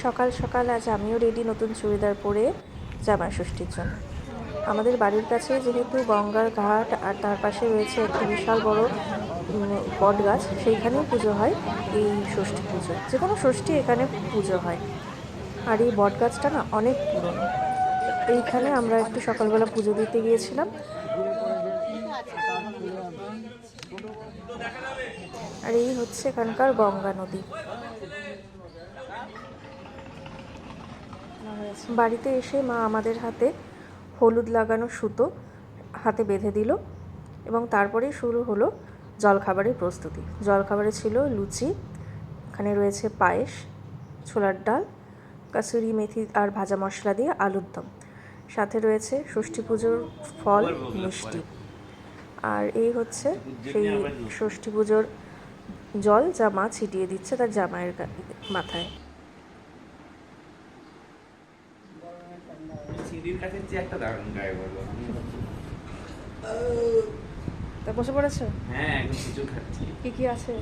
সকাল সকাল আজ আমিও রেডি নতুন চুড়িদার পরে জামাই ষষ্ঠীর জন্য। আমাদের বাড়ির কাছে যেহেতু গঙ্গার ঘাট আর তার পাশে রয়েছে একটি বিশাল বড় বট গাছ, সেইখানেই পুজো হয়। এই ষষ্ঠী পুজো, যে কোনো ষষ্ঠী এখানে পুজো হয়। আর এই বট গাছটা না অনেক পুরনো। এইখানে আমরা একটু সকালবেলা পুজো দিতে গিয়েছিলাম। আর এই হচ্ছে এখানকার গঙ্গা নদী। বাড়িতে এসে মা আমাদের হাতে হলুদ লাগানো সুতো হাতে বেঁধে দিল এবং তারপরেই শুরু হলো জলখাবারের প্রস্তুতি। জলখাবারে ছিল লুচি, এখানে রয়েছে পায়েস, ছোলার ডাল, কাসুরি মেথি আর ভাজা মশলা দিয়ে আলুর দম, সাথে রয়েছে ষষ্ঠী পুজোর ফল মিষ্টি। আর এই হচ্ছে সেই ষষ্ঠী পুজোর জল যা মা ছিটিয়ে দিচ্ছে তার জামাইয়ের মাথায়। তা বসে পড়েছো? হ্যাঁ, এখন কিছু খাচ্ছি। কি কি আছে?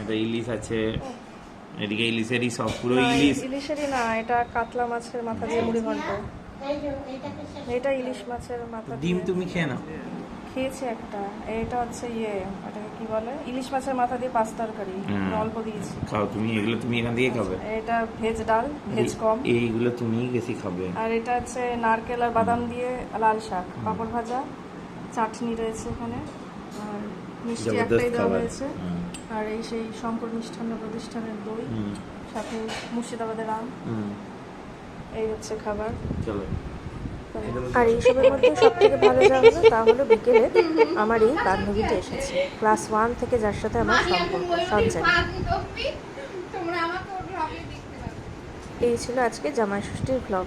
এটা ইলিশ আছে, এদিকে ইলিশেরই সব পুরো ইলিশ। ইলিশেরই না, এটা কাতলা মাছের মাথা দিয়ে মুড়ি ঘন্ট। এটা ইলিশ মাছের মাথা। ডিম তুমি খেয়ে নাও। খেয়েছি একটা। এটা হচ্ছে এটাকে কি বলে, ইলিশ মাছের মাথা দিয়ে পাঁচ তরকারি, অল্প দিয়েছি। খাও তুমি, এগুলো তুমি এখান থেকে খাবে। এটা ভেজ ডাল, ভেজ কম। এইগুলো তুমি বেশি খাবে। আর এটা হচ্ছে নারকেল আর বাদাম দিয়ে লাল শাক, পাঁপড় ভাজা, চাটনি রয়েছে এখানে, আর মিষ্টি একটাই দেওয়া হয়েছে। আর এই সেই শঙ্কর মিষ্টান্ন প্রতিষ্ঠানের দই, সাথে মুর্শিদাবাদের আম। এই হচ্ছে খাবার। চলো। আর এইসবের মধ্যে সব থেকে ভালো যা হলো তা হলো বিকেলে আমার এই বান্ধবীটা এসেছে, ক্লাস 1 থেকে, যার সাথে আমার সম্পর্ক সঞ্জয়। এই ছিল আজকে জামাই ষষ্ঠীর ব্লগ।